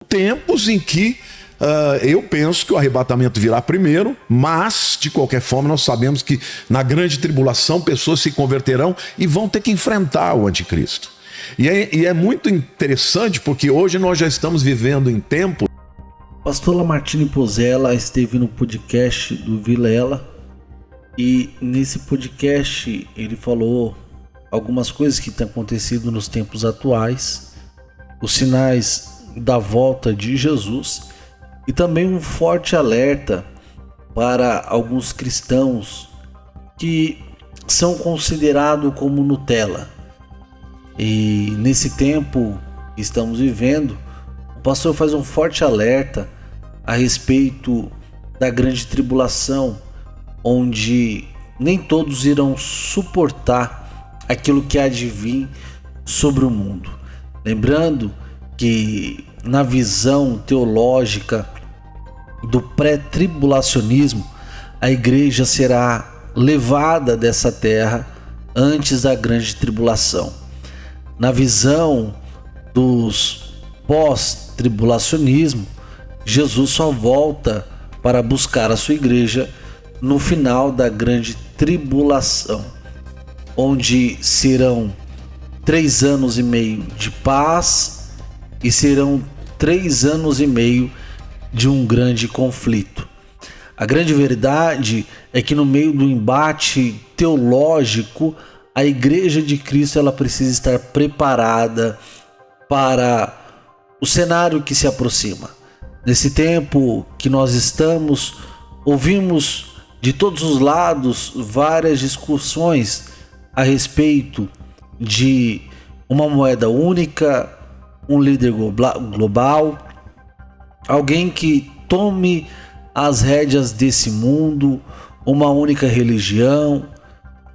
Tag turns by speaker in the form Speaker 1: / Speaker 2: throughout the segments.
Speaker 1: Tempos em que eu penso que o arrebatamento virá primeiro, mas, de qualquer forma, nós sabemos que na grande tribulação pessoas se converterão e vão ter que enfrentar o anticristo. E é muito interessante porque hoje nós já estamos vivendo em tempos.
Speaker 2: Pastor Lamartine Pozella esteve no podcast do Vilela e nesse podcast ele falou algumas coisas que têm acontecido nos tempos atuais, os sinais da volta de Jesus e também um forte alerta para alguns cristãos que são considerados como Nutella. E nesse tempo que estamos vivendo, o pastor faz um forte alerta a respeito da grande tribulação, onde nem todos irão suportar aquilo que há de vir sobre o mundo. Lembrando que na visão teológica do pré-tribulacionismo, a igreja será levada dessa terra antes da grande tribulação. Na visão dos pós-tribulacionismo, Jesus só volta para buscar a sua igreja no final da grande tribulação, onde serão 3 anos e meio de paz e serão 3 anos e meio de um grande conflito. A grande verdade é que no meio do embate teológico, a Igreja de Cristo ela precisa estar preparada para o cenário que se aproxima. Nesse tempo que nós estamos, ouvimos de todos os lados várias discussões a respeito de uma moeda única, um líder global, alguém que tome as rédeas desse mundo, uma única religião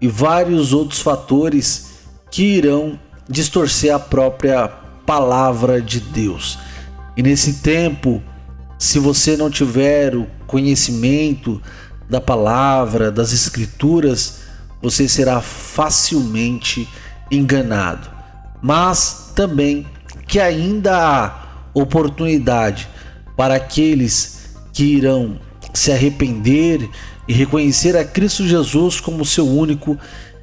Speaker 2: e vários outros fatores que irão distorcer a própria palavra de Deus. E nesse tempo, se você não tiver o conhecimento da palavra, das escrituras, você será facilmente enganado. Mas também que ainda há oportunidade para aqueles que irão se arrepender e reconhecer a Cristo Jesus como seu único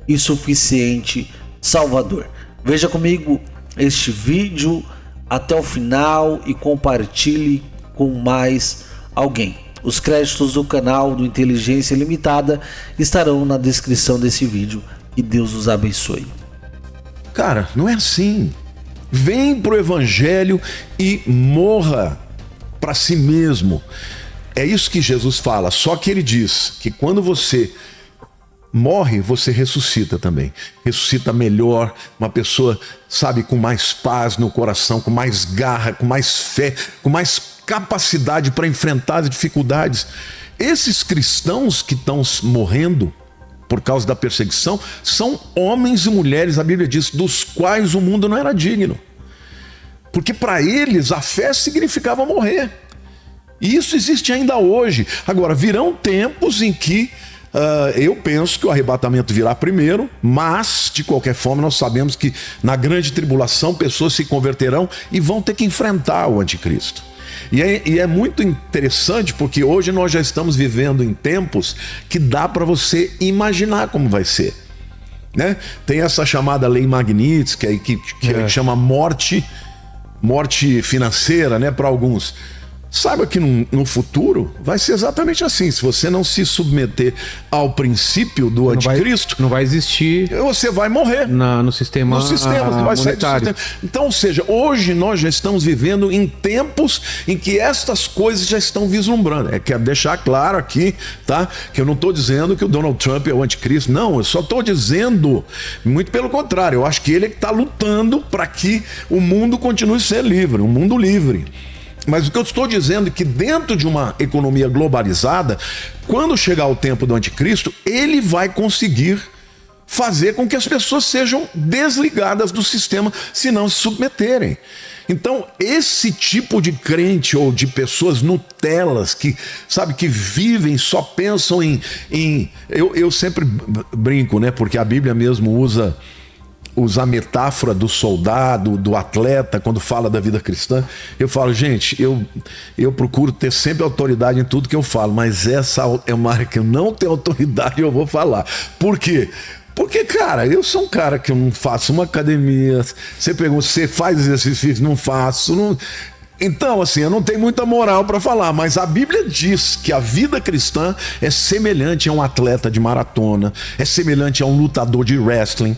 Speaker 2: e suficiente Salvador. Veja comigo este vídeo até o final e compartilhe com mais alguém. Os créditos do canal do Inteligência Limitada estarão na descrição desse vídeo. Que Deus os abençoe.
Speaker 1: Cara, não é assim. Vem pro evangelho e morra para si mesmo. É isso que Jesus fala. Só que ele diz que quando você morre, você ressuscita também. Ressuscita melhor, uma pessoa, sabe, com mais paz no coração, com mais garra, com mais fé, com mais capacidade para enfrentar as dificuldades. Esses cristãos que estão morrendo por causa da perseguição são homens e mulheres, a Bíblia diz, dos quais o mundo não era digno. Porque para eles a fé significava morrer. E isso existe ainda hoje. Agora, virão tempos em que eu penso que o arrebatamento virá primeiro, mas, de qualquer forma, nós sabemos que na grande tribulação pessoas se converterão e vão ter que enfrentar o anticristo. E é muito interessante porque hoje nós já estamos vivendo em tempos que dá para você imaginar como vai ser, né? Tem essa chamada lei Magnitsky que chama morte financeira, né, para alguns. Saiba que no futuro vai ser exatamente assim. Se você não se submeter ao princípio do anticristo,
Speaker 3: não vai existir.
Speaker 1: Você vai morrer
Speaker 3: No sistema
Speaker 1: não vai sair do
Speaker 3: monetário.
Speaker 1: sistema. Então, ou seja, hoje nós já estamos vivendo em tempos em que estas coisas já estão vislumbrando. Quero deixar claro aqui, tá? Que eu não estou dizendo que o Donald Trump é o anticristo. Não, eu só estou dizendo, muito pelo contrário, eu acho que ele está lutando para que o mundo continue sendo livre, um mundo livre. Mas o que eu estou dizendo é que dentro de uma economia globalizada, quando chegar o tempo do anticristo, ele vai conseguir fazer com que as pessoas sejam desligadas do sistema se não se submeterem. Então, esse tipo de crente ou de pessoas Nutelas que, sabe, que vivem, só pensam eu sempre brinco, né? Porque a Bíblia mesmo usa usar a metáfora do soldado, do atleta, quando fala da vida cristã, eu falo, gente, eu procuro ter sempre autoridade em tudo que eu falo, mas essa é uma área que eu não tenho autoridade e eu vou falar. Por quê? Porque, cara, eu sou um cara que eu não faço uma academia. Você pergunta, você faz exercício? Não faço. Não... Então, assim, eu não tenho muita moral para falar, mas a Bíblia diz que a vida cristã é semelhante a um atleta de maratona, é semelhante a um lutador de wrestling.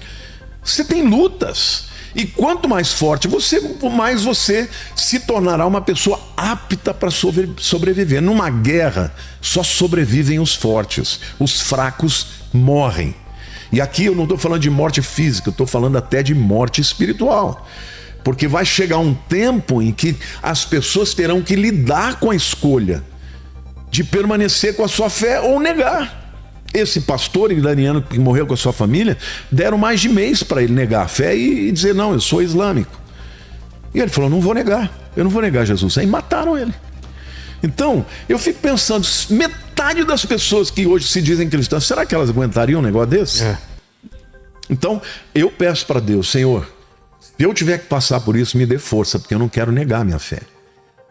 Speaker 1: Você tem lutas. E quanto mais forte você, mais você se tornará uma pessoa apta para sobreviver. Numa guerra, só sobrevivem os fortes. Os fracos morrem. E aqui eu não estou falando de morte física, eu estou falando até de morte espiritual. Porque vai chegar um tempo em que as pessoas terão que lidar com a escolha de permanecer com a sua fé ou negar. Esse pastor iraniano que morreu com a sua família, deram mais de mês para ele negar a fé e dizer, não, eu sou islâmico. E ele falou, não vou negar, eu não vou negar Jesus. Aí mataram ele. Então, eu fico pensando, metade das pessoas que hoje se dizem cristãs, será que elas aguentariam um negócio desse? Então, eu peço para Deus, Senhor, se eu tiver que passar por isso, me dê força, porque eu não quero negar minha fé.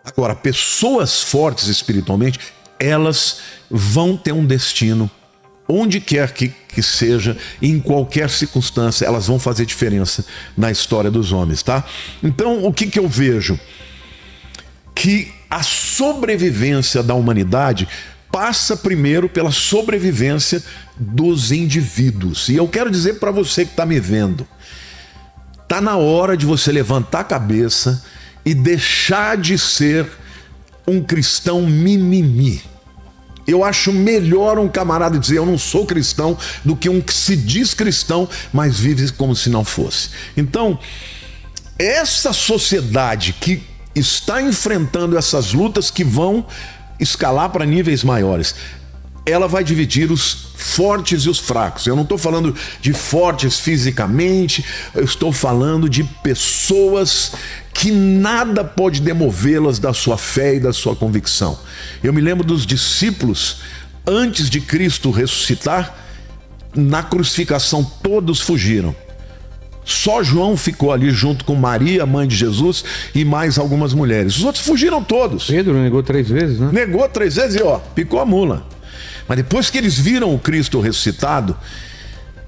Speaker 1: Agora, pessoas fortes espiritualmente, elas vão ter um destino, onde quer que seja, em qualquer circunstância, elas vão fazer diferença na história dos homens, tá? Então, o que eu vejo? Que a sobrevivência da humanidade passa primeiro pela sobrevivência dos indivíduos. E eu quero dizer para você que está me vendo, está na hora de você levantar a cabeça e deixar de ser um cristão mimimi. Eu acho melhor um camarada dizer eu não sou cristão do que um que se diz cristão, mas vive como se não fosse. Então, essa sociedade que está enfrentando essas lutas que vão escalar para níveis maiores, ela vai dividir os fortes e os fracos. Eu não estou falando de fortes fisicamente, eu estou falando de pessoas que nada pode demovê-las da sua fé e da sua convicção. Eu me lembro dos discípulos, antes de Cristo ressuscitar, na crucificação todos fugiram. Só João ficou ali junto com Maria, mãe de Jesus, e mais algumas mulheres. Os outros fugiram todos.
Speaker 3: Pedro negou 3 vezes, né?
Speaker 1: Negou 3 vezes e picou a mula. Mas depois que eles viram o Cristo ressuscitado,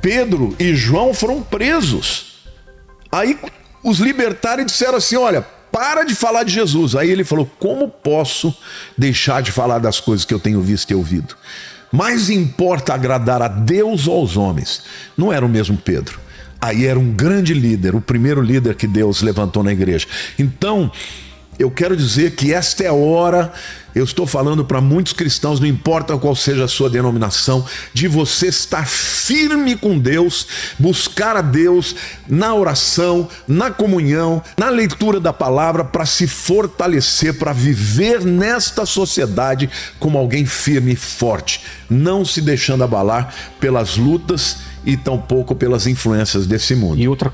Speaker 1: Pedro e João foram presos. Aí os libertaram e disseram assim, olha, para de falar de Jesus. Aí ele falou, como posso deixar de falar das coisas que eu tenho visto e ouvido? Mais importa agradar a Deus ou aos homens. Não era o mesmo Pedro. Aí era um grande líder, o primeiro líder que Deus levantou na igreja. Então, eu quero dizer que esta é a hora, eu estou falando para muitos cristãos, não importa qual seja a sua denominação, de você estar firme com Deus, buscar a Deus na oração, na comunhão, na leitura da palavra, para se fortalecer, para viver nesta sociedade como alguém firme e forte, não se deixando abalar pelas lutas e tampouco pelas influências desse mundo.
Speaker 3: E outra